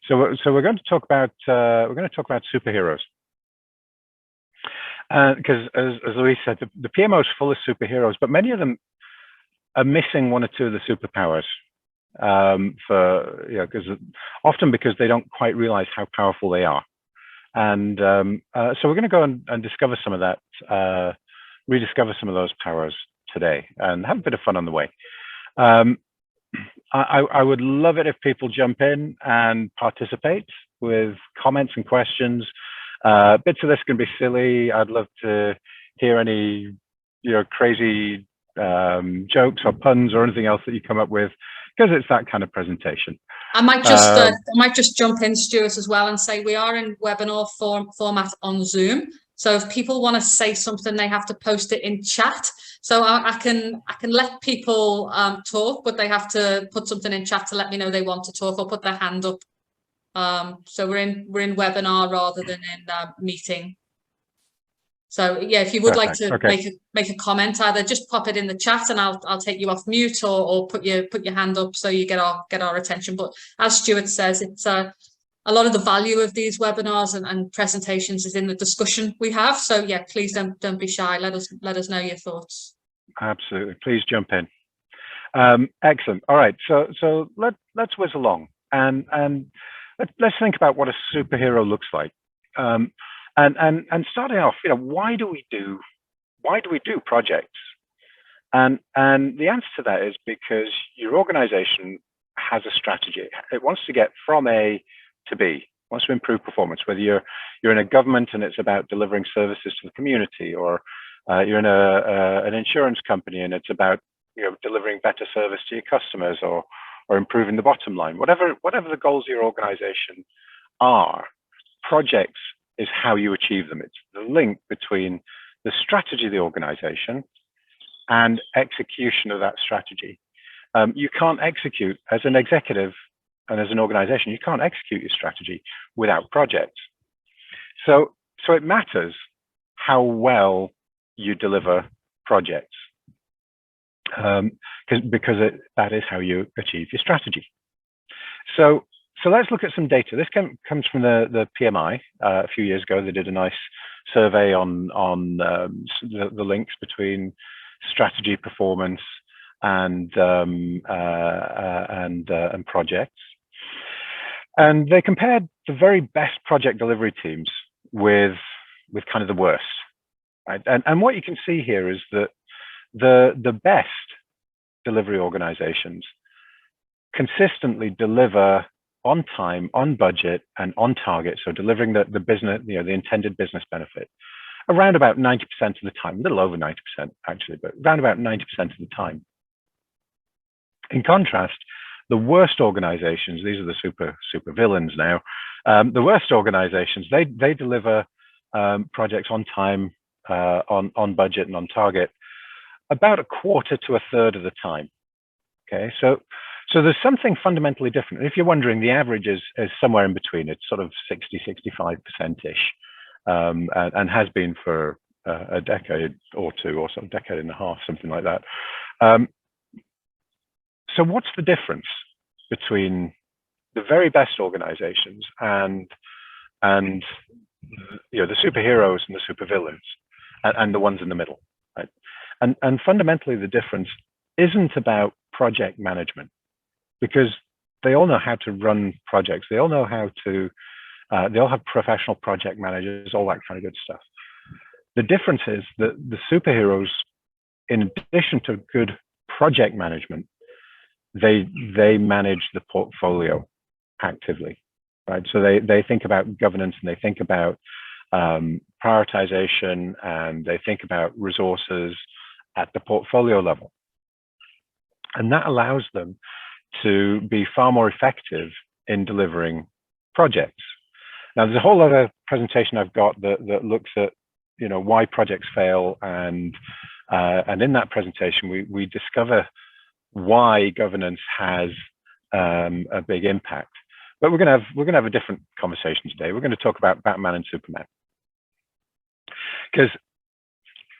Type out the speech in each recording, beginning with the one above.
So we're going to talk about superheroes, because as Louise said, the PMO is full of superheroes, but many of them are missing one or two of the superpowers. Often because they don't quite realize how powerful they are, and so we're going to go and discover some of that, rediscover some of those powers today, and have a bit of fun on the way. I would love it if people jump in and participate with comments and questions. Bits of this can be silly. I'd love to hear any crazy jokes or puns or anything else that you come up with, because it's that kind of presentation. I might just jump in, Stuart, as well, and say we are in webinar format on Zoom. So if people want to say something, they have to post it in chat. So I can let people talk, but they have to put something in chat to let me know they want to talk, or put their hand up. So we're in webinar rather than in meeting. So yeah, if you would like to make a comment, either just pop it in the chat and I'll take you off mute, or put your hand up so you get our attention. But as Stuart says, it's a lot of the value of these webinars and presentations is in the discussion we have. So yeah, please don't be shy. Let us know your thoughts. Absolutely, please jump in. Excellent. All right, so let's whiz along and let's think about what a superhero looks like. And starting off, why do we do projects? And the answer to that is because your organization has a strategy. It wants to get from A to B, wants to improve performance, whether you're in a government and it's about delivering services to the community, or you're in an insurance company and it's about delivering better service to your customers, or improving the bottom line. Whatever the goals of your organization are, projects is how you achieve them. It's the link between the strategy of the organization and execution of that strategy. You can't execute as an executive and as an organization, you can't execute your strategy without projects. So it matters how well you deliver projects, because that is how you achieve your strategy. So let's look at some data. This comes from the PMI a few years ago. They did a nice survey on the links between strategy, performance, and projects. And they compared the very best project delivery teams with kind of the worst. Right? And what you can see here is that the best delivery organizations consistently deliver on time, on budget, and on target. So delivering the business, the intended business benefit around about 90% of the time, a little over 90% actually, but around about 90% of the time. In contrast, the worst organizations, these are the super villains now, the worst organizations, they deliver projects on time, on budget, and on target about a quarter to a third of the time. Okay, so there's something fundamentally different. If you're wondering, the average is somewhere in between. It's sort of 60-65%-ish, and has been for a decade or two, or some decade and a half, something like that. So what's the difference between the very best organizations and the superheroes and the supervillains and the ones in the middle, right? And fundamentally, the difference isn't about project management, because they all know how to run projects. They all know how to, they all have professional project managers, all that kind of good stuff. The difference is that the superheroes, in addition to good project management, they manage the portfolio actively, right? So they think about governance, and they think about prioritization, and they think about resources at the portfolio level. And that allows them to be far more effective in delivering projects. Now, there's a whole other presentation I've got that looks at why projects fail, and in that presentation we discover why governance has a big impact. But we're gonna have a different conversation today. We're going to talk about Batman and Superman, because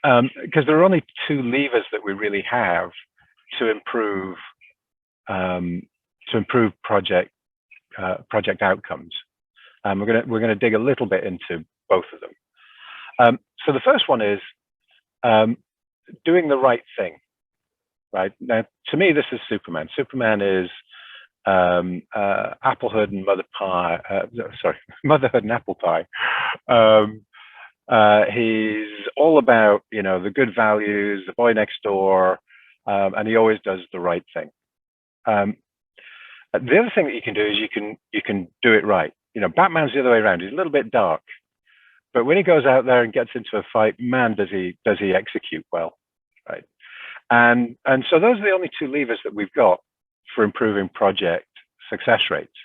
there are only two levers that we really have to improve project project outcomes. We're gonna dig a little bit into both of them. So the first one is doing the right thing. Right now, to me, this is Superman. Superman is applehood and mother pie. Sorry, motherhood and apple pie. He's all about, you know, the good values, the boy next door, and he always does the right thing. The other thing that you can do is you can do it right. You know, Batman's the other way around. He's a little bit dark, but when he goes out there and gets into a fight, man, does he execute well, right? And so those are the only two levers that we've got for improving project success rates.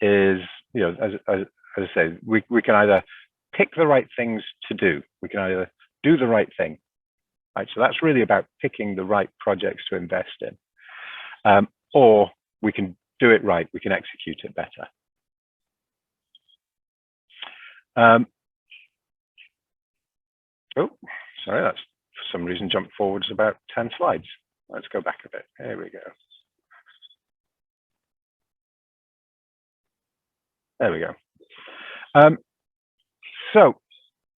Is, you know, as I say, we can either pick the right things to do. We can either do the right thing, right? So that's really about picking the right projects to invest in, or we can do it right. We can execute it better. Oh, sorry, that's for some reason jumped forwards about 10 slides. Let's go back a bit. There we go. There we go. So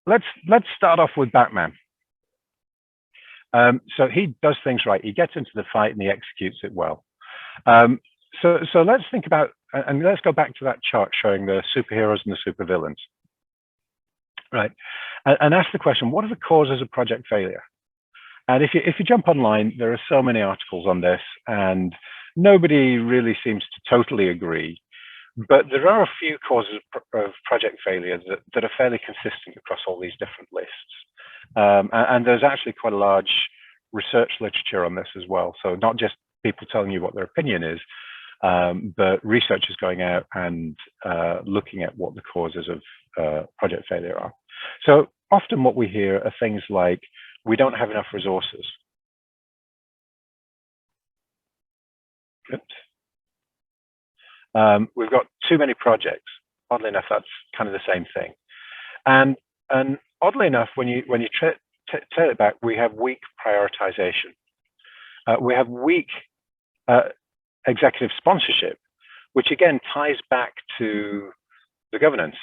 let's start off with Batman. So he does things right. He gets into the fight and he executes it well. So let's think about, and let's go back to that chart showing the superheroes and the supervillains, right? And ask the question, what are the causes of project failure? And if you jump online, there are so many articles on this, and nobody really seems to totally agree. But there are a few causes of project failure that are fairly consistent across all these different lists. And there's actually quite a large research literature on this as well. So not just people telling you what their opinion is, but researchers going out and looking at what the causes of project failure are. So often what we hear are things like, we don't have enough resources. Oops. We've got too many projects. Oddly enough, that's kind of the same thing. And oddly enough, when you tell it back, we have weak prioritization. We have weak executive sponsorship, which again ties back to the governance.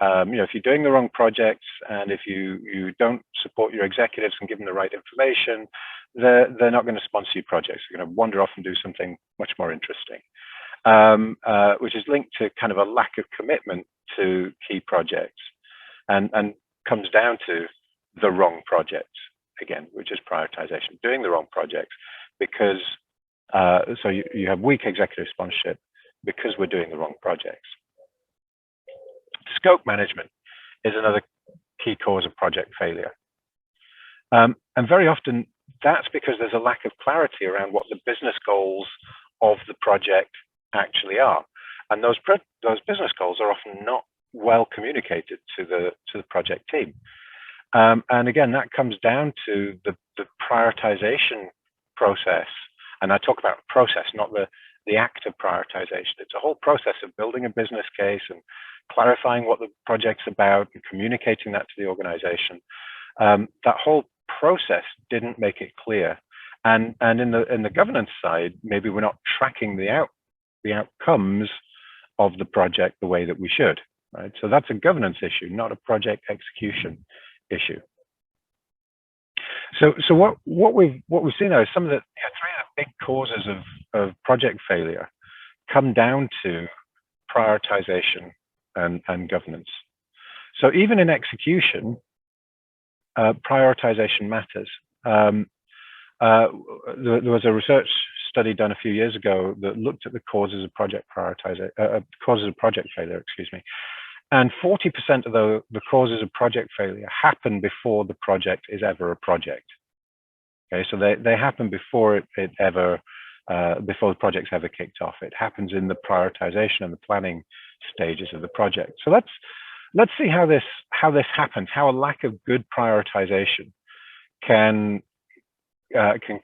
You know, if you're doing the wrong projects and if you don't support your executives and give them the right information, they're not going to sponsor your projects. They're going to wander off and do something much more interesting. Which is linked to kind of a lack of commitment to key projects, and comes down to the wrong projects again, which is prioritization, doing the wrong projects because so you have weak executive sponsorship because we're doing the wrong projects. Scope management is another key cause of project failure, and very often that's because there's a lack of clarity around what the business goals of the project actually are, and those business goals are often not well communicated to the project team. And again, that comes down to the prioritization process. And I talk about process, not the act of prioritization. It's a whole process of building a business case and clarifying what the project's about and communicating that to the organization. That whole process didn't make it clear. And in the governance side, maybe we're not tracking the outcomes of the project the way that we should, right? So that's a governance issue, not a project execution issue. So what we've seen now is some of the three of the big causes of project failure come down to prioritization and governance. So even in execution, prioritization matters. There was a research study done a few years ago that looked at the causes of project failure, excuse me. And 40% of the causes of project failure happen before the project is ever a project. Okay, so they happen before before the project's ever kicked off. It happens in the prioritization and the planning stages of the project. So let's see how this happens, how a lack of good prioritization can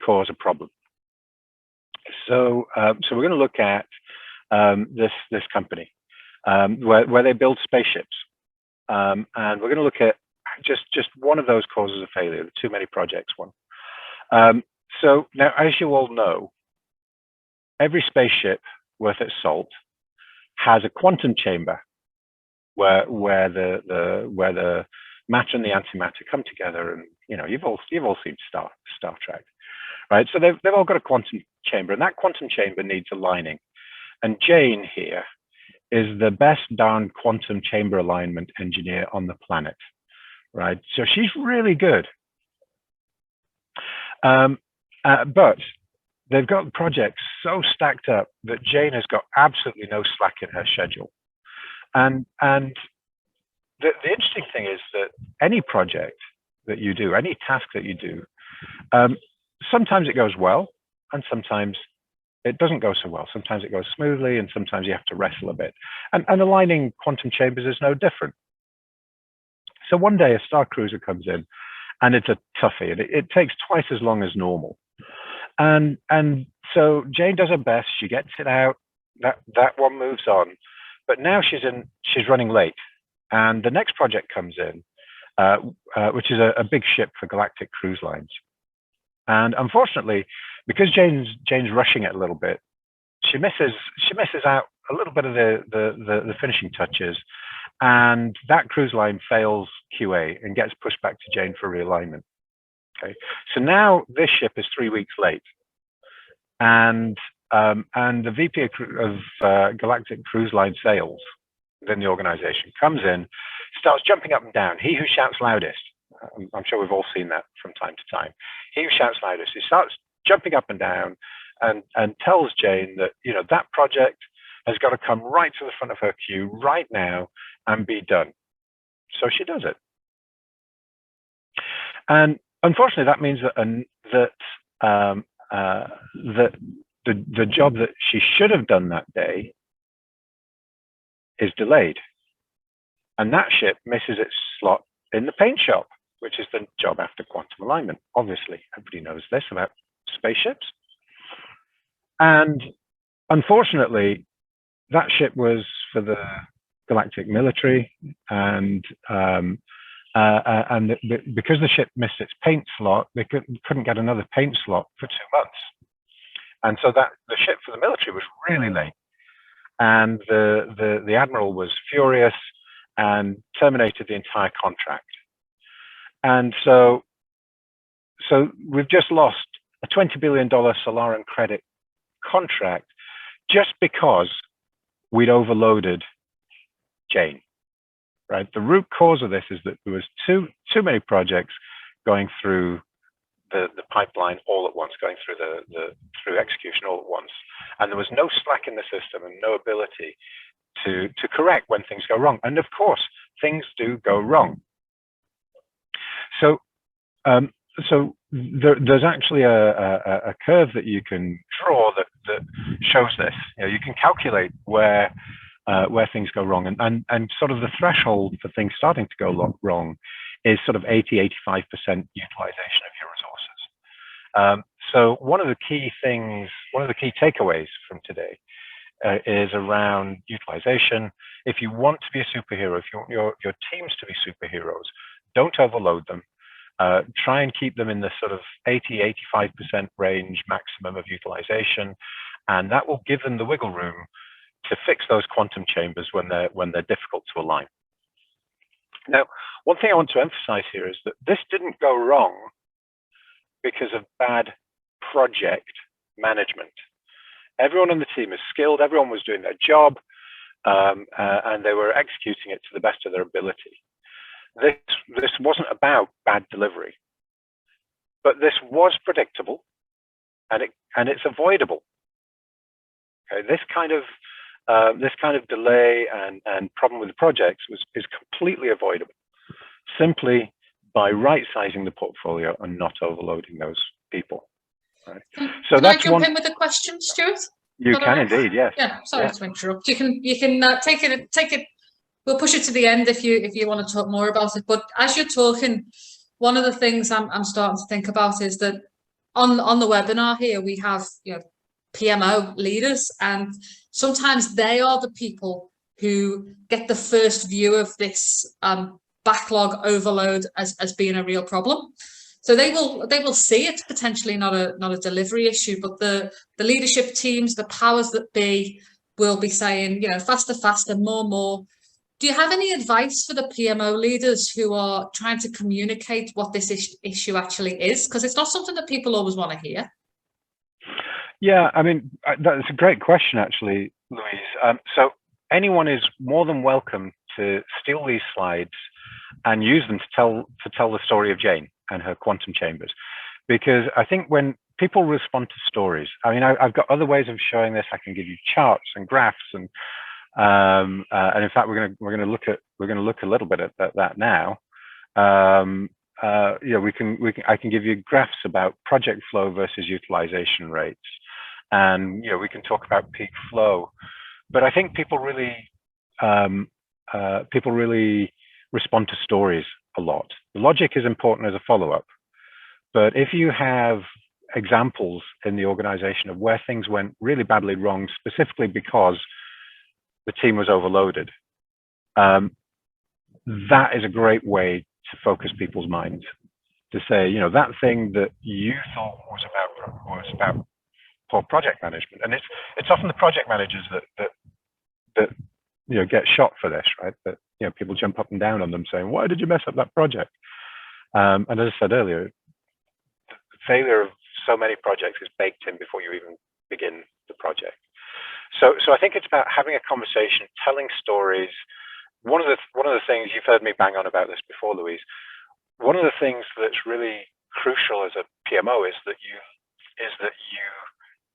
cause a problem. So we're going to look at this company where they build spaceships, and we're going to look at just one of those causes of failure, the too many projects one. So now, as you all know, every spaceship worth its salt has a quantum chamber where the matter and the antimatter come together, and you've all seen Star Trek, right? So they've all got a quantum chamber, and that quantum chamber needs aligning. And Jane here is the best darn quantum chamber alignment engineer on the planet, right? So she's really good. But they've got projects so stacked up that Jane has got absolutely no slack in her schedule. And the interesting thing is that any project that you do, any task that you do, sometimes it goes well, and sometimes it doesn't go so well. Sometimes it goes smoothly, and sometimes you have to wrestle a bit. And aligning quantum chambers is no different. So one day a Star Cruiser comes in, and it's a toughie, and it takes twice as long as normal. And so Jane does her best. She gets it out. That one moves on. But now she's running late, and the next project comes in, which is a big ship for Galactic Cruise Lines. And unfortunately, because Jane's rushing it a little bit, she misses out a little bit of the finishing touches, and that cruise line fails QA and gets pushed back to Jane for realignment. Okay, so now this ship is 3 weeks late, and the VP of Galactic Cruise Line Sales within the organization comes in, starts jumping up and down. He who shouts loudest. I'm sure we've all seen that from time to time. He who shouts loudest. He starts jumping up and down and tells Jane that that project has got to come right to the front of her queue right now and be done. So she does it. And unfortunately, that means that the job that she should have done that day is delayed, and that ship misses its slot in the paint shop, which is the job after quantum alignment. Obviously, everybody knows this about spaceships. And unfortunately, that ship was for the galactic military, and because the ship missed its paint slot, they couldn't get another paint slot for 2 months. And so that the ship for the military was really late, and the admiral was furious and terminated the entire contract. And so we've just lost a $20 billion Solaran credit contract just because we'd overloaded Jane, right? The root cause of this is that there was too many projects going through the pipeline all at once, going through through execution all at once, and there was no slack in the system and no ability to correct when things go wrong. And of course, things do go wrong. So there's actually a curve that you can draw that shows this. You can calculate where things go wrong, and sort of the threshold for things starting to go wrong is sort of 80-85% utilization of your resources. So one of the key takeaways from today is around utilization. If you want to be a superhero, if you want your teams to be superheroes, don't overload them. Try and keep them in the sort of 80-85% range maximum of utilization, and that will give them the wiggle room to fix those quantum chambers when they're difficult to align. Now, one thing I want to emphasize here is that this didn't go wrong because of bad project management. Everyone on the team is skilled, everyone was doing their job, and they were executing it to the best of their ability. This wasn't about bad delivery, but this was predictable, and it's avoidable. Okay, this kind of delay and problem with the projects is completely avoidable, simply by right-sizing the portfolio and not overloading those people. Right. So can I jump in with a question, Stuart? You can indeed, yes. Yeah, sorry to interrupt. You can take it. We'll push it to the end if you want to talk more about it. But as you're talking, one of the things I'm starting to think about is that on the webinar here we have PMO leaders, and sometimes they are the people who get the first view of this backlog overload as being a real problem. So they will see it potentially not a delivery issue, but the leadership teams, the powers that be, will be saying, faster, faster, more. Do you have any advice for the PMO leaders who are trying to communicate what this issue actually is? Because it's not something that people always want to hear. Yeah, I mean, that's a great question, actually, Louise. So anyone is more than welcome to steal these slides and use them to tell the story of Jane and her quantum chambers. Because I think when people respond to stories, I mean, I've got other ways of showing this. I can give you charts and graphs, and in fact, we're going to look a little bit at that now. I can give you graphs about project flow versus utilization rates, and we can talk about peak flow. But I think people really respond to stories a lot. The logic is important as a follow-up, but if you have examples in the organization of where things went really badly wrong, specifically because the team was overloaded, that is a great way to focus people's minds, to say, that thing that you thought was about poor project management. And it's often the project managers that get shot for this, right? That people jump up and down on them saying, why did you mess up that project? And as I said earlier, the failure of so many projects is baked in before you even begin the project. So I think it's about having a conversation, telling stories. One of the things, you've heard me bang on about this before, Louise. One of the things that's really crucial as a PMO is that you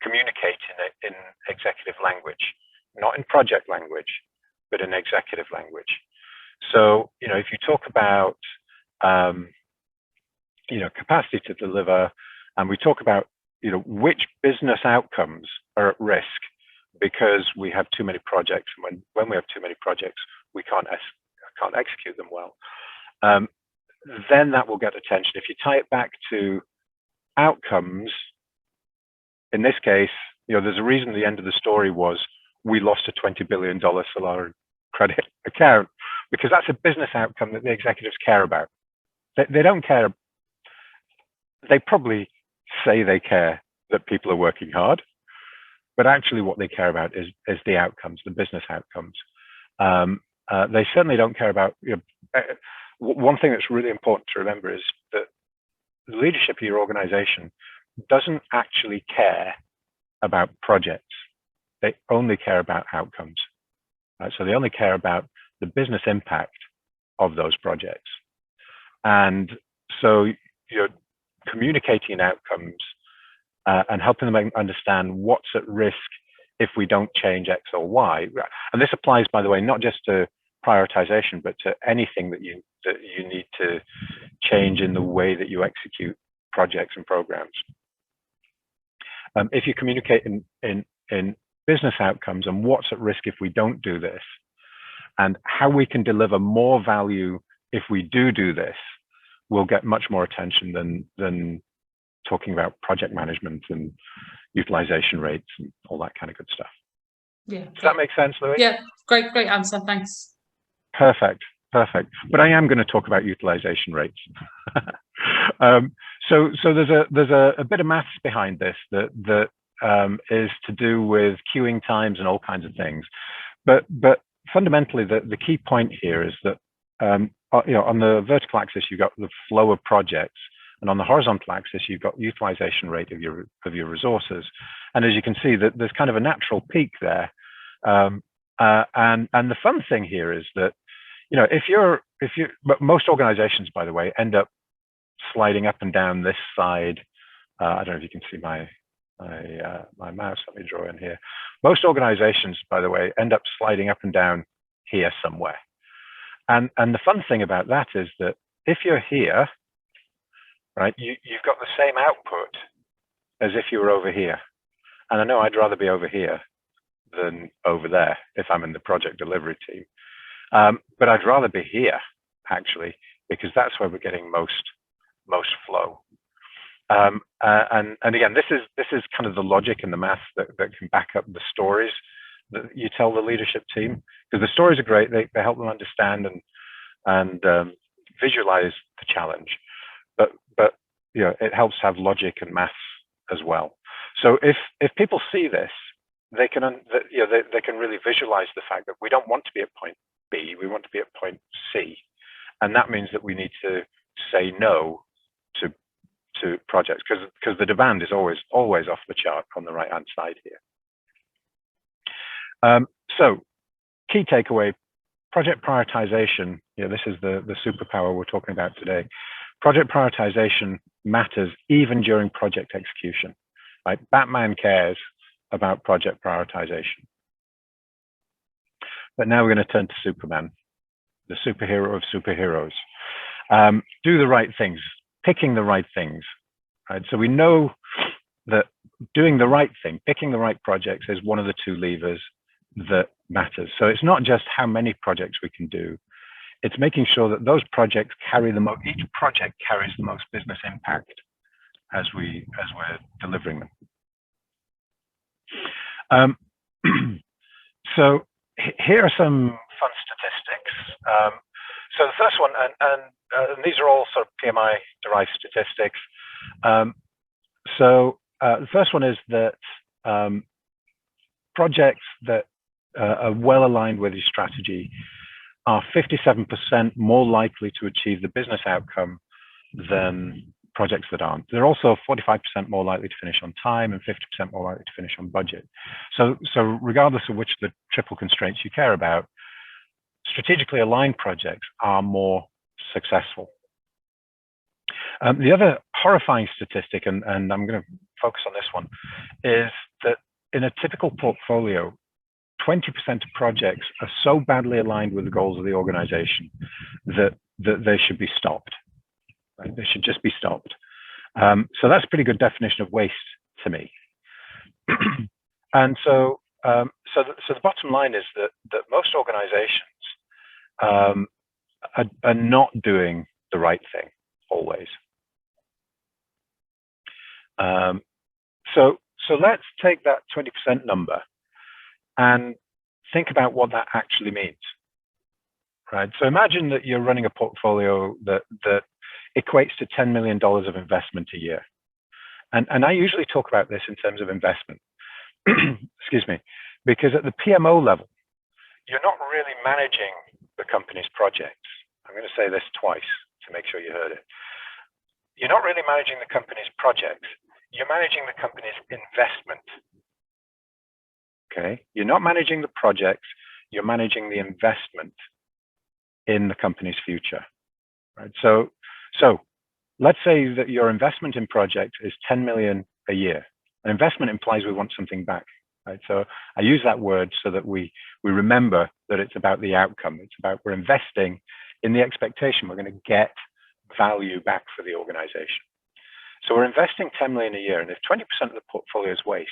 communicate in executive language, not in project language, but in executive language. So if you talk about capacity to deliver, and we talk about which business outcomes are at risk because we have too many projects, and when we have too many projects, we can't execute them well, then that will get attention. If you tie it back to outcomes, in this case, there's a reason the end of the story was we lost a $20 billion Solar credit account, because that's a business outcome that the executives care about. They don't care. They probably say they care that people are working hard, but actually what they care about is the outcomes, the business outcomes. They certainly don't care about, one thing that's really important to remember is that the leadership of your organization doesn't actually care about projects. They only care about outcomes. Right? So they only care about the business impact of those projects. And so you're communicating outcomes and helping them understand what's at risk if we don't change X or Y. And this applies, by the way, not just to prioritization, but to anything that you need to change in the way that you execute projects and programs. If you communicate in business outcomes and what's at risk if we don't do this, and how we can deliver more value if we do this, we'll get much more attention than talking about project management and utilization rates and all that kind of good stuff. Yeah. Does that make sense, Louis? Yeah, great answer. Thanks. Perfect. But I am going to talk about utilization rates. So there's a bit of maths behind this that is to do with queuing times and all kinds of things. But fundamentally, the key point here is that on the vertical axis you've got the flow of projects, and on the horizontal axis you've got utilization rate of your resources. And as you can see, that there's kind of a natural peak there. And the fun thing here is that but most organizations, by the way, end up sliding up and down this side. I don't know if you can see my mouse. Let me draw in here. Most organizations, by the way, end up sliding up and down here somewhere. And the fun thing about that is that if you're here, right, you've got the same output as if you were over here. And I know I'd rather be over here than over there if I'm in the project delivery team. But I'd rather be here, actually, because that's where we're getting most flow. And again, this is kind of the logic and the math that can back up the stories that you tell the leadership team, because the stories are great. They help them understand and visualize the challenge, but it helps have logic and maths as well. So if people see this they can they can really visualize the fact that we don't want to be at point B, we want to be at point C, and that means that we need to say no to projects because the demand is always off the chart on the right hand side here. So key takeaway: project prioritization. This is the superpower we're talking about today. Project prioritization matters even during project execution. Right? Batman cares about project prioritization. But now we're going to turn to Superman, the superhero of superheroes. Do the right things, picking the right things. Right? So we know that doing the right thing, picking the right projects is one of the two levers that matters. So it's not just how many projects we can do, it's making sure that those projects carry each project carries the most business impact as we're delivering them. So here are some fun statistics. So the first one, and these are all sort of PMI derived statistics. So the first one is that projects that are well aligned with your strategy are 57% more likely to achieve the business outcome than projects that aren't. They're also 45% more likely to finish on time and 50% more likely to finish on budget. So regardless of which of the triple constraints you care about, strategically aligned projects are more successful. The other horrifying statistic, and I'm going to focus on this one, is that in a typical portfolio, 20% of projects are so badly aligned with the goals of the organization that they should be stopped. Right? They should just be stopped. So that's a pretty good definition of waste to me. And so the bottom line is that most organizations are not doing the right thing always. So let's take that 20% number and think about what that actually means. Right? So imagine that you're running a portfolio that equates to $10 million of investment a year. And I usually talk about this in terms of investment, excuse me, because at the PMO level, you're not really managing the company's projects. I'm going to say this twice to make sure you heard it. You're not really managing the company's projects. You're managing the company's investment. Okay? You're not managing the projects. You're managing the investment in the company's future. Right? So let's say that your investment in projects is 10 million a year. An investment implies we want something back. Right? So I use that word so that we remember that it's about the outcome. It's about we're investing in the expectation we're going to get value back for the organization. So we're investing 10 million a year, and if 20% of the portfolio is waste,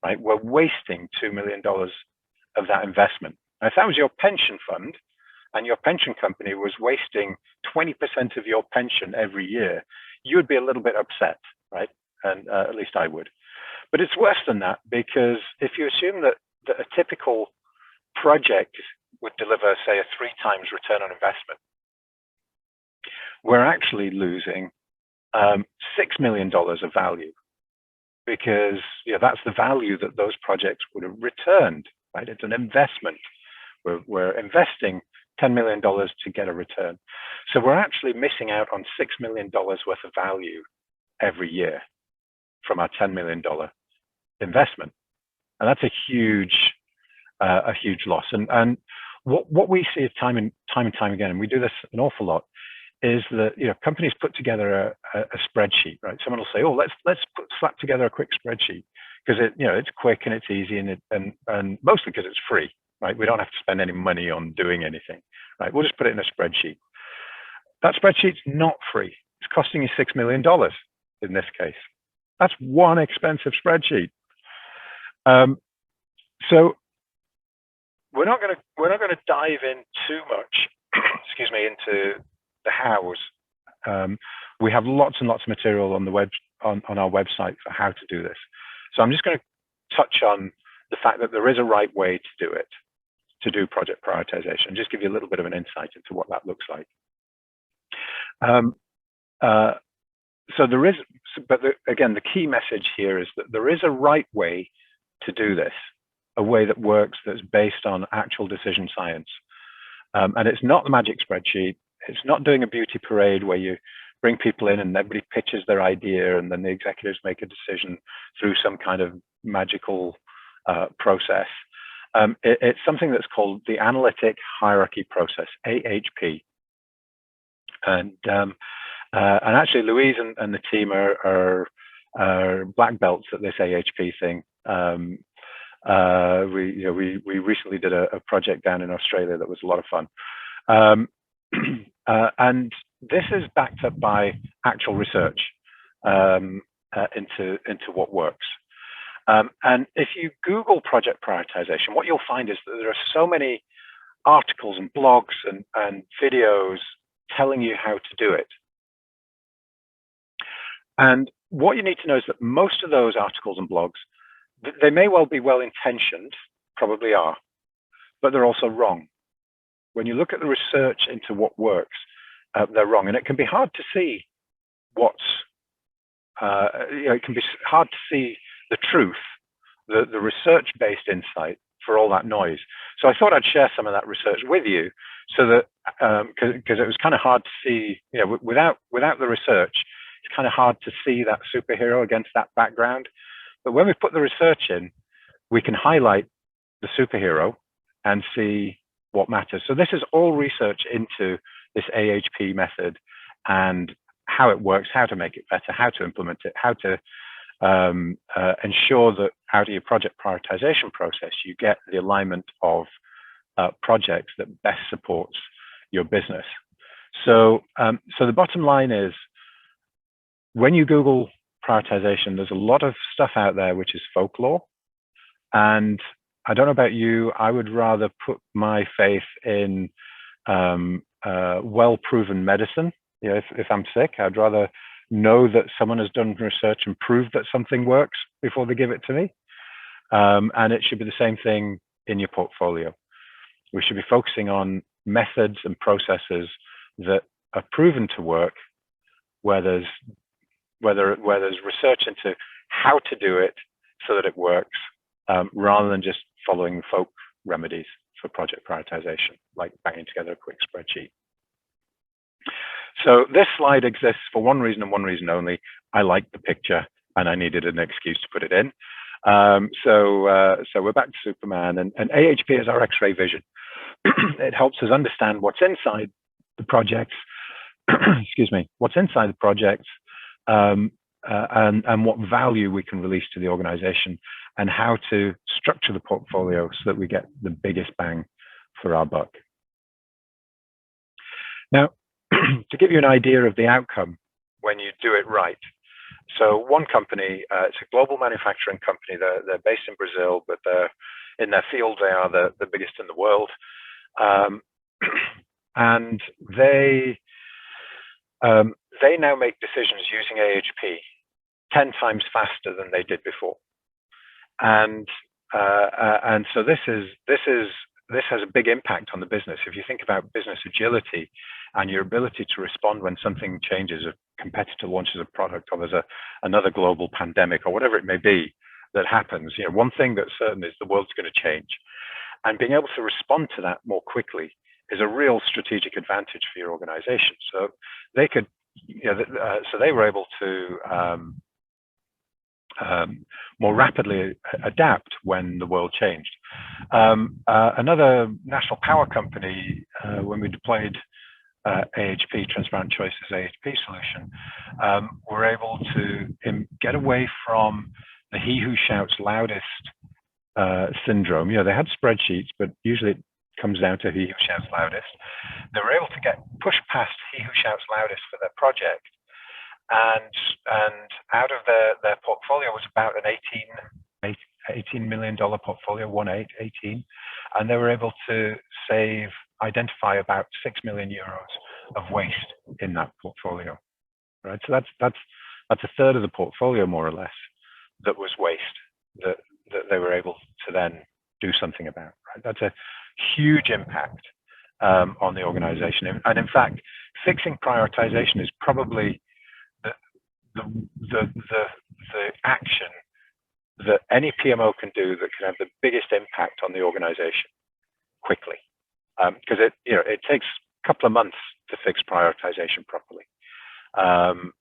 right, we're wasting $2 million of that investment. Now, if that was your pension fund and your pension company was wasting 20% of your pension every year, you would be a little bit upset, right? And at least I would. But it's worse than that, because if you assume that a typical project would deliver, say, a 3 times return on investment, we're actually losing $6 million of value, because that's the value that those projects would have returned, right? It's an investment. We're investing $10 million to get a return. So we're actually missing out on $6 million worth of value every year from our $10 million investment. And that's a huge loss. And what we see time and time again, and we do this an awful lot, is that companies put together a spreadsheet, right? Someone will say, "Oh, let's slap together a quick spreadsheet because it's quick and it's easy and mostly because it's free, right? We don't have to spend any money on doing anything, right? We'll just put it in a spreadsheet." That spreadsheet's not free. It's costing you $6 million in this case. That's one expensive spreadsheet. So we're not going to dive in too much, excuse me, into the hows. We have lots and lots of material on the web on our website for how to do this. So I'm just going to touch on the fact that there is a right way to do it, to do project prioritization, just give you a little bit of an insight into what that looks like. So there is, but again, the key message here is that there is a right way to do this, a way that works that's based on actual decision science. And it's not the magic spreadsheet. It's not doing a beauty parade where you bring people in and everybody pitches their idea and then the executives make a decision through some kind of magical process. It's something that's called the Analytic Hierarchy Process, AHP. And actually, Louise and the team are black belts at this AHP thing. We recently did a project down in Australia that was a lot of fun. And this is backed up by actual research into what works. And if you Google project prioritization, what you'll find is that there are so many articles and blogs and videos telling you how to do it. And what you need to know is that most of those articles and blogs, they may well be well-intentioned, probably are, but they're also wrong. When you look at the research into what works, they're wrong. And it can be hard to see it can be hard to see the truth, the research-based insight for all that noise. So I thought I'd share some of that research with you so that, because it was kind of hard to see, without the research, it's kind of hard to see that superhero against that background. But when we put the research in, we can highlight the superhero and see what matters. So this is all research into this AHP method and how it works, how to make it better, how to implement it, how to ensure that out of your project prioritization process, you get the alignment of projects that best supports your business. So, so the bottom line is, when you Google prioritization, there's a lot of stuff out there which is folklore. And I don't know about you, I would rather put my faith in well-proven medicine. If I'm sick, I'd rather know that someone has done research and proved that something works before they give it to me. And it should be the same thing in your portfolio. We should be focusing on methods and processes that are proven to work, where there's research into how to do it so that it works, rather than just following folk remedies for project prioritization, like banging together a quick spreadsheet. So this slide exists for one reason and one reason only. I liked the picture and I needed an excuse to put it in. So we're back to Superman, and AHP is our X-ray vision. It helps us understand what's inside the projects, excuse me, what's inside the projects, and what value we can release to the organization, and how to structure the portfolio so that we get the biggest bang for our buck. Now, to give you an idea of the outcome when you do it right. So one company, it's a global manufacturing company. They're based in Brazil, but in their field, they are the biggest in the world. And they now make decisions using AHP 10 times faster than they did before. And so this has a big impact on the business. If you think about business agility and your ability to respond when something changes, a competitor launches a product, or there's another global pandemic, or whatever it may be that happens, one thing that's certain is the world's going to change. And being able to respond to that more quickly is a real strategic advantage for your organization. So they could, so they were able to more rapidly adapt when the world changed. Another national power company, when we deployed AHP, TransparentChoice's AHP solution, were able to get away from the he who shouts loudest syndrome. They had spreadsheets, but usually it comes down to he who shouts loudest. They were able to push past he who shouts loudest for their project. And out of their portfolio was about an $18 million portfolio, 18, and they were able to identify about 6 million euros of waste in that portfolio, right? So that's a third of the portfolio, more or less, that was waste that they were able to then do something about, right? That's a huge impact on the organization. And in fact, fixing prioritization is probably the action that any PMO can do that can have the biggest impact on the organization quickly. Because it takes a couple of months to fix prioritization properly. And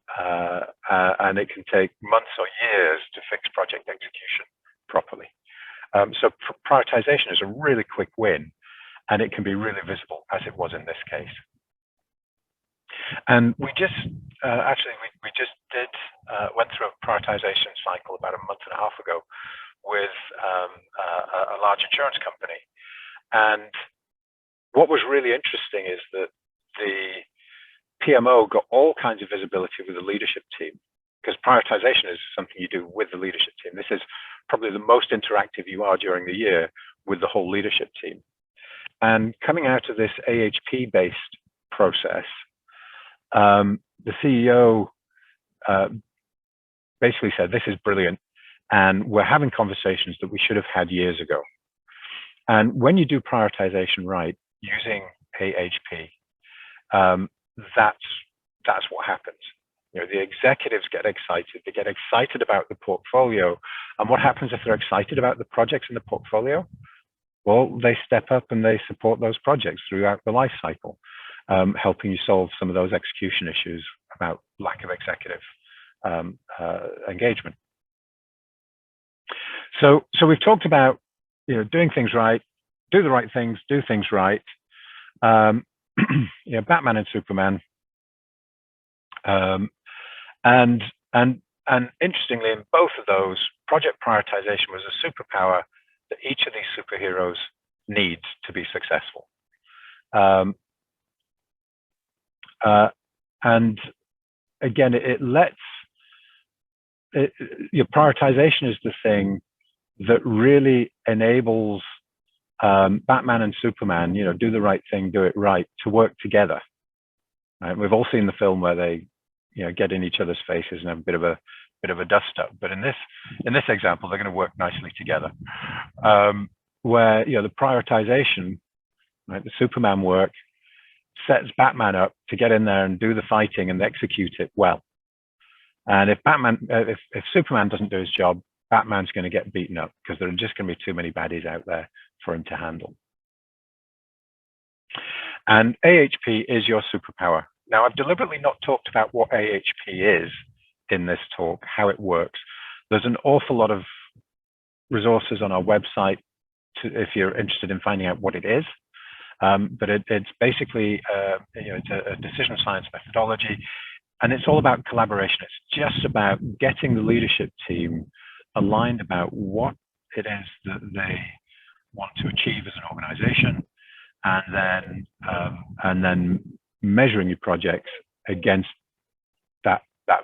it can take months or years to fix project execution properly. So prioritization is a really quick win, and it can be really visible, as it was in this case. And we just went through a prioritization cycle about a month and a half ago with a large insurance company. And what was really interesting is that the PMO got all kinds of visibility with the leadership team, because prioritization is something you do with the leadership team. This is probably the most interactive you are during the year with the whole leadership team. And coming out of this AHP-based process, the CEO basically said, this is brilliant, and we're having conversations that we should have had years ago. And when you do prioritization right, using AHP, that's what happens. The executives get excited. They get excited about the portfolio. And what happens if they're excited about the projects in the portfolio? Well, they step up and they support those projects throughout the life cycle, helping you solve some of those execution issues about lack of executive engagement. So we've talked about doing things right, do the right things, do things right. Batman and Superman. And interestingly, in both of those, project prioritization was a superpower that each of these superheroes needs to be successful. And again, your prioritization is the thing that really enables Batman and Superman, do the right thing, do it right, to work together. Right? We've all seen the film where they, get in each other's faces and have a bit of a dust up. But in this example, they're going to work nicely together. Where the prioritization, right, the Superman work, sets Batman up to get in there and do the fighting and execute it well. And if Superman doesn't do his job, Batman's going to get beaten up, because there are just going to be too many baddies out there for him to handle. And AHP is your superpower. Now, I've deliberately not talked about what AHP is in this talk, how it works. There's an awful lot of resources on our website if you're interested in finding out what it is. But it's basically it's a decision science methodology, and it's all about collaboration. It's just about getting the leadership team aligned about what it is that they want to achieve as an organization, and then measuring your projects against that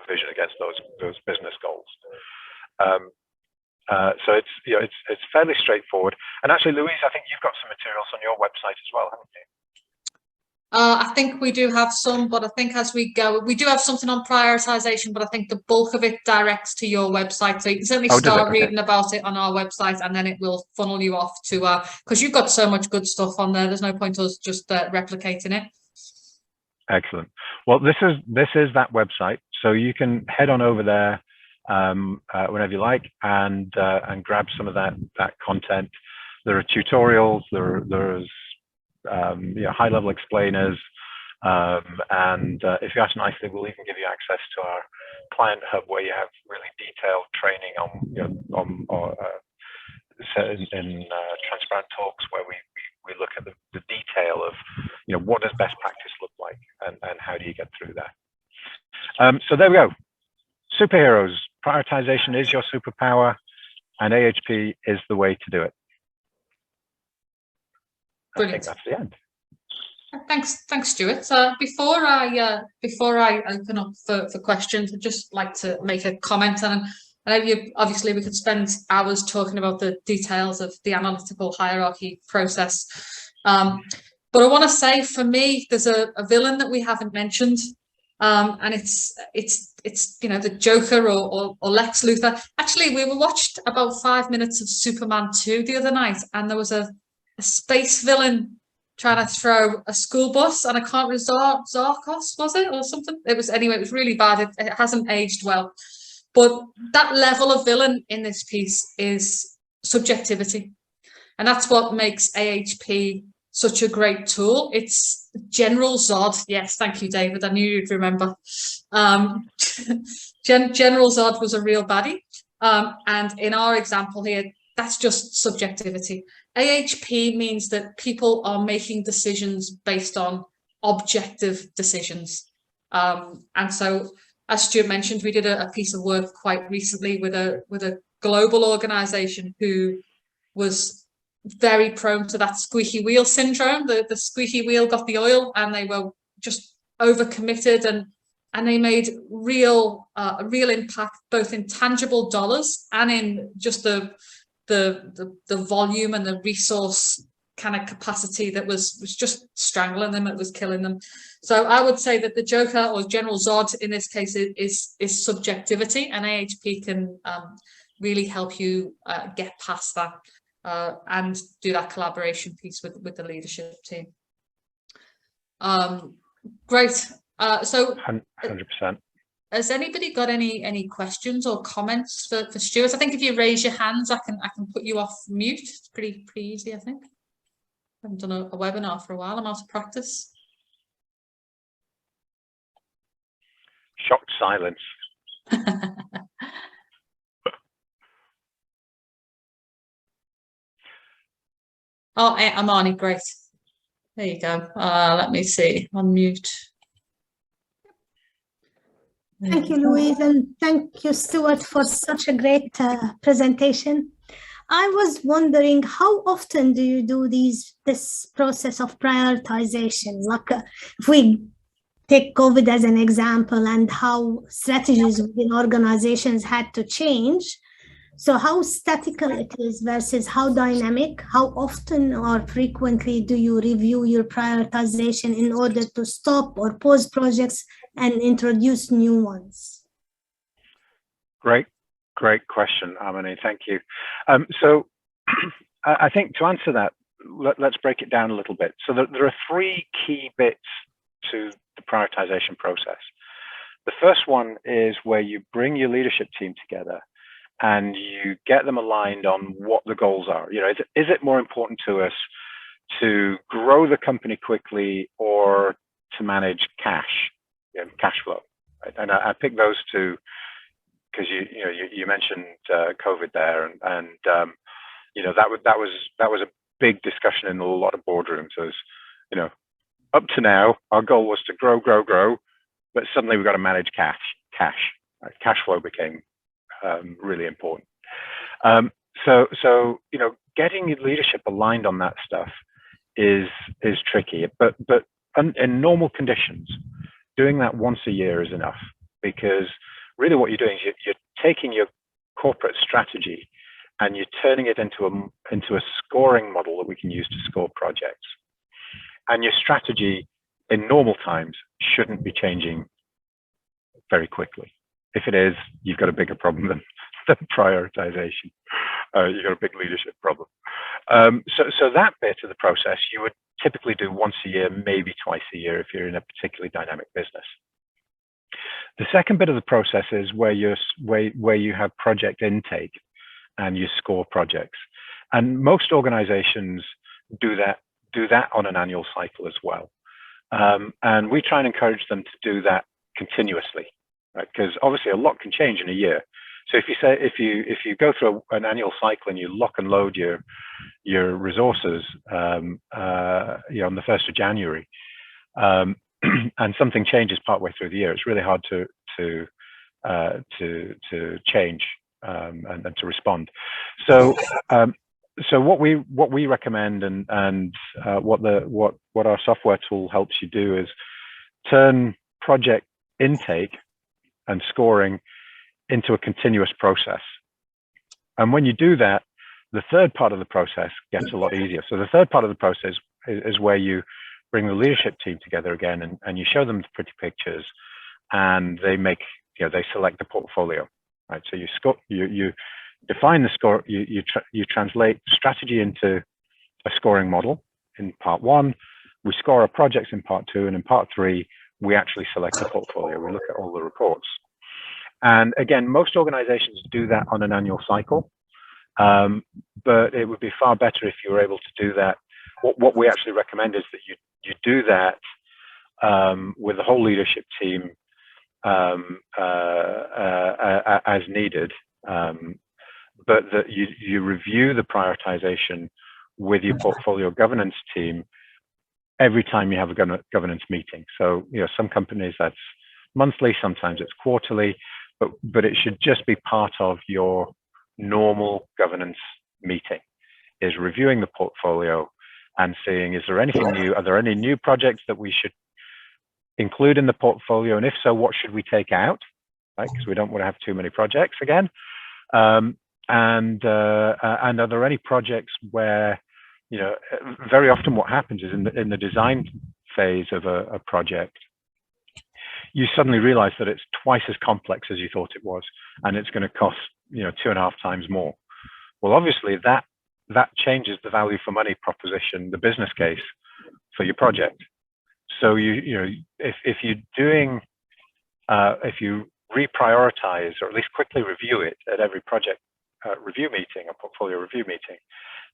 vision, against those business goals. So it's fairly straightforward. And actually, Louise, I think you've got some materials on your website as well, haven't you? I think we do have some, but I think as we go, we do have something on prioritization, but I think the bulk of it directs to your website. So you can certainly start reading about it on our website, and then it will funnel you off to, because you've got so much good stuff on there. There's no point us just replicating it. Excellent. Well, this is that website, so you can head on over there whenever you like and grab some of that content. There are tutorials. There's high-level explainers, and if you ask nicely, we'll even give you access to our client hub, where you have really detailed training in transparent talks, where we look at the detail of what does best practice look like, and how do you get through that. So there we go. Superheroes. Prioritization is your superpower, and AHP is the way to do it. Brilliant. I think that's the end. Thanks, Stuart. Before I open up for questions, I'd just like to make a comment. And I know obviously we could spend hours talking about the details of the analytical hierarchy process. But I want to say, for me, there's a villain that we haven't mentioned, and it's the Joker or Lex Luthor. Actually, we watched about 5 minutes of Superman 2 the other night, and there was a space villain trying to throw a school bus, and I can't remember, Zarkos, was it, or something? It was really bad. It hasn't aged well. But that level of villain in this piece is subjectivity. And that's what makes AHP such a great tool. It's General Zod. Yes, thank you, David. I knew you'd remember. General Zod was a real baddie. And in our example here, that's just subjectivity. AHP means that people are making decisions based on objective decisions. And so, as Stuart mentioned, we did a piece of work quite recently with a global organization who was very prone to that squeaky wheel syndrome. The squeaky wheel got the oil, and they were just overcommitted, and they made real impact, both in tangible dollars and in just the volume and the resource kind of capacity that was just strangling them. It was killing them. So I would say that the Joker, or General Zod in this case, is subjectivity, and AHP can really help you get past that and do that collaboration piece with the leadership team. Great. So 100%. Has anybody got any questions or comments for Stuart? I think if you raise your hands, I can put you off mute. It's pretty easy, I think. I haven't done a webinar for a while. I'm out of practice. Shocked silence. Oh, Amani, great. There you go. Let me see. Unmute. Thank you, Louise, and thank you, Stuart, for such a great presentation. I was wondering, how often do you do this process of prioritization? Like, if we take COVID as an example, and how strategies within organizations had to change. So how statical it is versus how dynamic, how often or frequently do you review your prioritization in order to stop or pause projects and introduce new ones? Great question, Amani. Thank you. So I think to answer that, let's break it down a little bit. So there are three key bits to the prioritization process. The first one is where you bring your leadership team together and you get them aligned on what the goals are. You know, is it more important to us to grow the company quickly or to manage cash flow? Right? And I picked those two because you mentioned COVID there, and you know, that was a big discussion in a lot of boardrooms. As you know, up to now, our goal was to grow, but suddenly we've got to manage cash. Right? Cash flow became really important. So you know, getting your leadership aligned on that stuff is tricky, but in normal conditions, doing that once a year is enough, because really what you're doing is you're taking your corporate strategy and you're turning it into a scoring model that we can use to score projects. And your strategy in normal times shouldn't be changing very quickly. If it is, you've got a bigger problem than prioritization. You've got a big leadership problem. So that bit of the process you would typically do once a year, maybe twice a year if you're in a particularly dynamic business. The second bit of the process is where you have project intake and you score projects. And most organizations do that on an annual cycle as well. And we try and encourage them to do that continuously, right? Because obviously a lot can change in a year. So if you go through an annual cycle and you lock and load your resources on the 1st of January, and something changes partway through the year, it's really hard to change and to respond. So what we recommend and what our software tool helps you do is turn project intake and scoring into a continuous process. And when you do that, the third part of the process gets a lot easier. So the third part of the process is where you bring the leadership team together again, and you show them the pretty pictures, and they select the portfolio, right? So you define the score, you translate strategy into a scoring model in part one. We score our projects in part two, and in part three, we actually select the portfolio. We look at all the reports. And again, most organizations do that on an annual cycle, but it would be far better if you were able to do that. What we actually recommend is that you do that with the whole leadership team as needed, but that you review the prioritization with your portfolio governance team every time you have a governance meeting. So, some companies that's monthly, sometimes it's quarterly, but it should just be part of your normal governance meeting, is reviewing the portfolio and seeing, is there anything new? Are there any new projects that we should include in the portfolio? And if so, what should we take out? Right, because we don't want to have too many projects again. And are there any projects where, very often what happens is in the design phase of a project, you suddenly realize that it's twice as complex as you thought it was, and it's going to cost 2.5 times more. Well, obviously that changes the value for money proposition, the business case for your project. So if you're doing, if you reprioritize or at least quickly review it at every project review meeting or portfolio review meeting,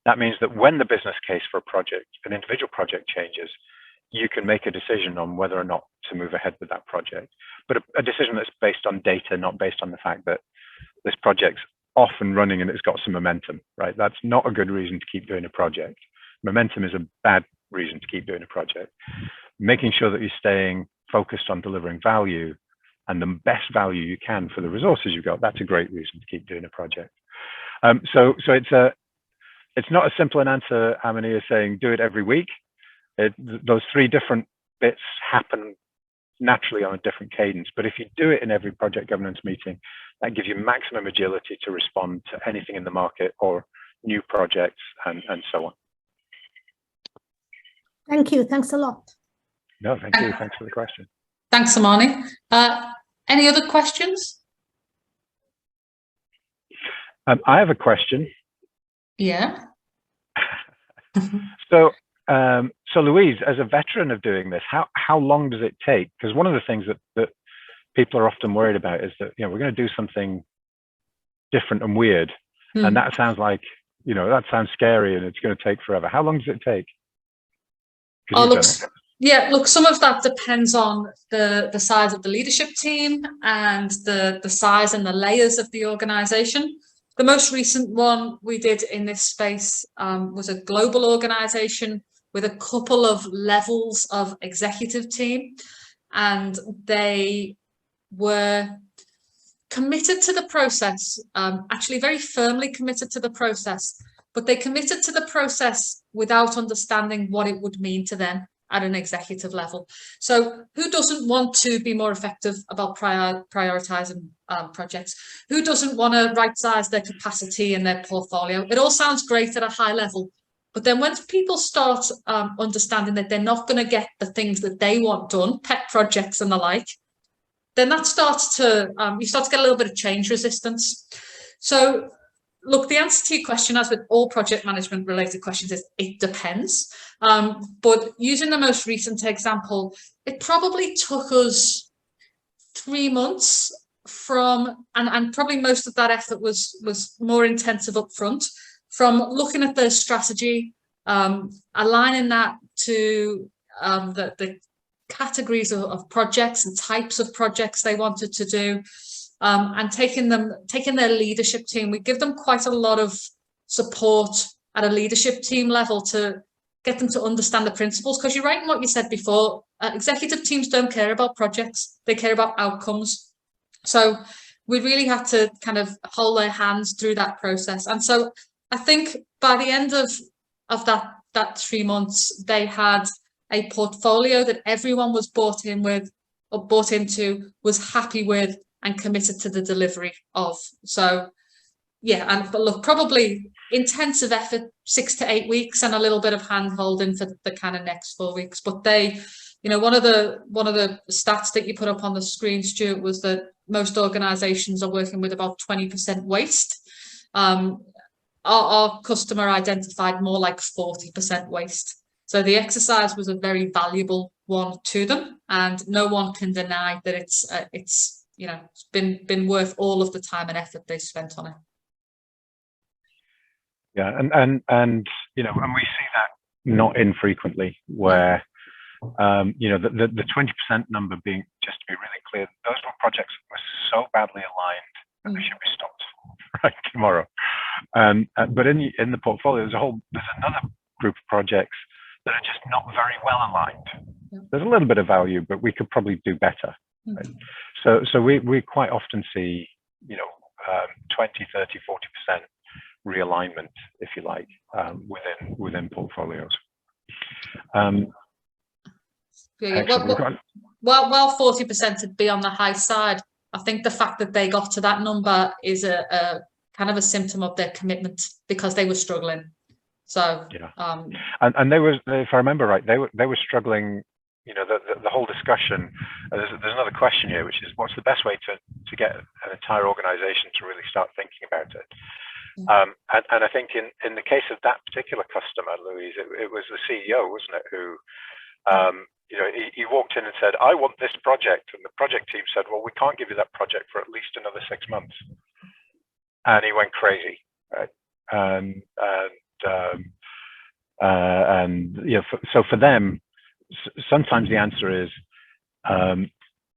that means that when the business case for a project, an individual project changes, you can make a decision on whether or not to move ahead with that project. But a decision that's based on data, not based on the fact that this project's off and running and it's got some momentum, right? That's not a good reason to keep doing a project. Momentum is a bad reason to keep doing a project. Making sure that you're staying focused on delivering value and the best value you can for the resources you've got, that's a great reason to keep doing a project. So it's not as simple an answer, Amini, as saying do it every week. Those 3 different bits happen naturally on a different cadence. But if you do it in every project governance meeting, that gives you maximum agility to respond to anything in the market or new projects and so on. Thank you. Thanks a lot. No, thank you. Thanks for the question. Thanks, Amani. Any other questions? I have a question. Yeah. So Louise, as a veteran of doing this, how long does it take? Because one of the things that people are often worried about is that, we're going to do something different and weird. And that sounds like, that sounds scary and it's going to take forever. How long does it take? Look, some of that depends on the size of the leadership team and the size and the layers of the organization. The most recent one we did in this space was a global organization with a couple of levels of executive team, and they were committed to the process, actually very firmly committed to the process, but they committed to the process without understanding what it would mean to them at an executive level. So who doesn't want to be more effective about prioritizing projects? Who doesn't want to right size their capacity and their portfolio? It all sounds great at a high level, but then once people start understanding that they're not going to get the things that they want done, pet projects and the like, then that starts to, you start to get a little bit of change resistance. So look, the answer to your question, as with all project management related questions, is it depends. But using the most recent example, it probably took us 3 months from, and probably most of that effort was more intensive up front, from looking at the strategy, aligning that to the categories of projects and types of projects they wanted to do, and taking their leadership team. We give them quite a lot of support at a leadership team level to get them to understand the principles, because you're right in what you said before. Executive teams don't care about projects, they care about outcomes. So we really had to kind of hold their hands through that process. And so I think by the end of that 3 months, they had a portfolio that everyone was bought into, was happy with, and committed to the delivery of. So yeah, but look, probably intensive effort, 6 to 8 weeks, and a little bit of hand holding for the kind of next 4 weeks. But they, one of the stats that you put up on the screen, Stuart, was that most organizations are working with about 20% waste. Our customer identified more like 40% waste. So the exercise was a very valuable one to them, and no one can deny that it's you know, it's been worth all of the time and effort they spent on it. Yeah, and you know, and we see that not infrequently, where you know, the 20% number being, just to be really clear, those were projects that were so badly aligned that they should be stopped right tomorrow. But in the portfolio, there's another group of projects that are just not very well aligned. There's a little bit of value, but we could probably do better. Right? So we quite often see, you know, 20, 30, 40% realignment, if you like, within portfolios. Well, 40% would be on the high side. I think the fact that they got to that number is a kind of a symptom of their commitment, because they were struggling. So yeah, and they were, if I remember right, they were struggling. You know, the whole discussion. There's another question here, which is, what's the best way to get an entire organisation to really start thinking about it? And I think in the case of that particular customer, Louise, it was the CEO, wasn't it, who you know, he walked in and said, I want this project. And the project team said, well, we can't give you that project for at least another 6 months. And he went crazy, right? And you know, so for them, sometimes the answer is,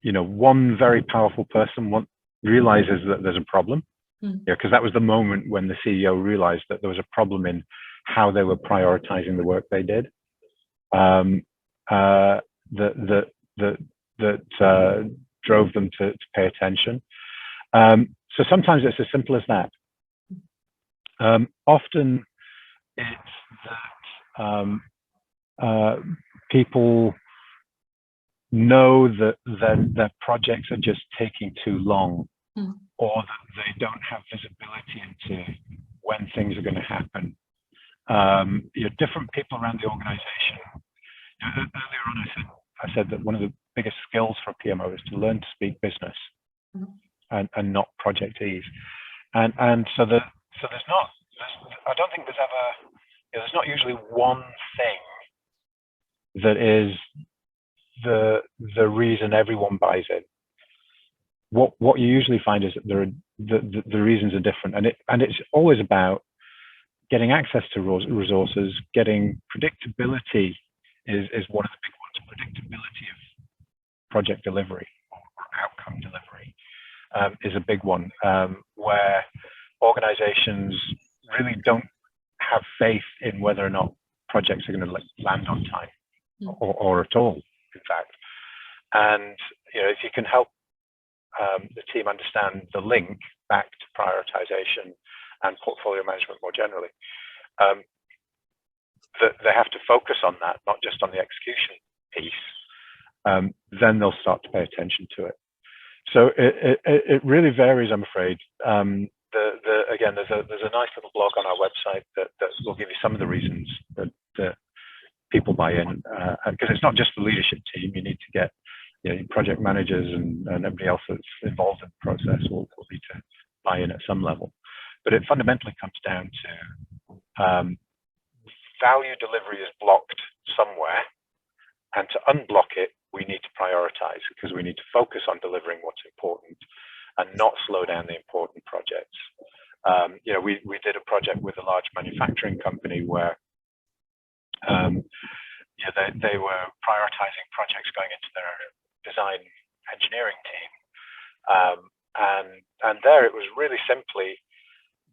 you know, one very powerful person realizes that there's a problem. Yeah, because that was the moment when the CEO realized that there was a problem in how they were prioritizing the work they did. That drove them to pay attention. So sometimes it's as simple as that. Often it's that people know that their projects are just taking too long, or that they don't have visibility into when things are going to happen. You know, different people around the organization. You know, earlier on, I said that one of the biggest skills for a PMO is to learn to speak business and not projectese. And so there's not. I don't think there's ever. You know, there's not usually one thing that is the reason everyone buys in. What you usually find is that the reasons are different, and it's always about getting access to resources, getting predictability is one of the big ones. Predictability of project delivery or outcome delivery is a big one, where organizations really don't have faith in whether or not projects are going to land on time or at all, in fact. And you know, if you can help the team understand the link back to prioritization and portfolio management more generally, that they have to focus on that, not just on the execution piece, then they'll start to pay attention to it. So it really varies, I'm afraid. Again, there's a nice little blog on our website that will give you some of the reasons that people buy in, because it's not just the leadership team. You need to get, you know, project managers and everybody else that's involved in the process will need to buy in at some level. But it fundamentally comes down to value delivery is blocked somewhere, and to unblock it, we need to prioritize, because we need to focus on delivering what's important and not slow down the important projects. You know, we did a project with a large manufacturing company where you know, they were prioritizing projects going into their design engineering team, and there it was really simply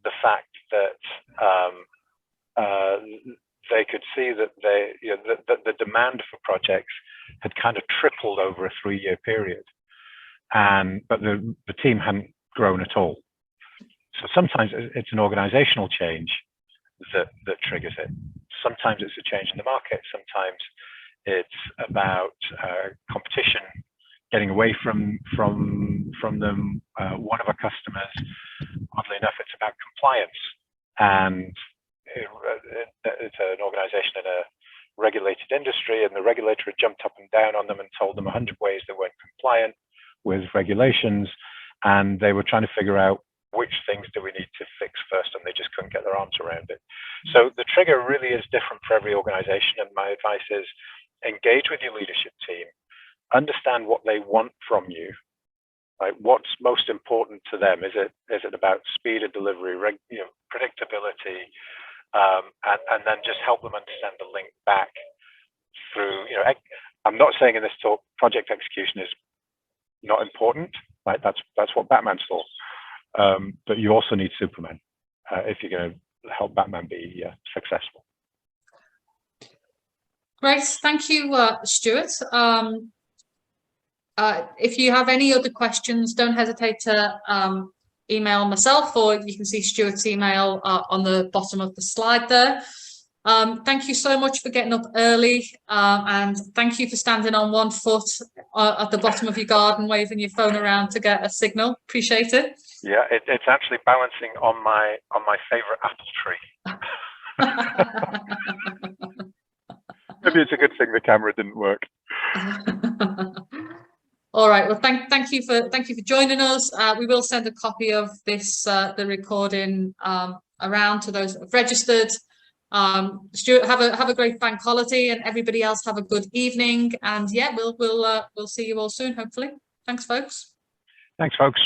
the fact that they could see that you know, the demand for projects had kind of tripled over a 3-year period, but the team hadn't grown at all. So sometimes it's an organizational change that triggers it. Sometimes it's a change in the market. Sometimes it's about competition, getting away from them. One of our customers, oddly enough, it's about compliance, and it's an organization in a regulated industry, and the regulator had jumped up and down on them and told them 100 ways they weren't compliant with regulations, and they were trying to figure out which things do we need to fix first, and they just couldn't get their arms around it. So the trigger really is different for every organization, and my advice is engage with your leadership team, understand what they want from you, Like, what's most important to them? Is it about speed of delivery, predictability, and then just help them understand the link back through. I'm not saying in this talk project execution is not important, right? That's what Batman's for. But you also need Superman if you're going to help Batman be successful. Great, thank you, Stuart. If you have any other questions, don't hesitate to email myself, or you can see Stuart's email on the bottom of the slide there. Thank you so much for getting up early, and thank you for standing on one foot at the bottom of your garden, waving your phone around to get a signal. Appreciate it. Yeah, it's actually balancing on my favorite apple tree. Maybe it's a good thing the camera didn't work. All right. Well, thank you for joining us. We will send a copy of this the recording around to those that have registered. Stuart, have a great bank holiday, and everybody else have a good evening. And yeah, we'll see you all soon, hopefully. Thanks, folks. Thanks, folks.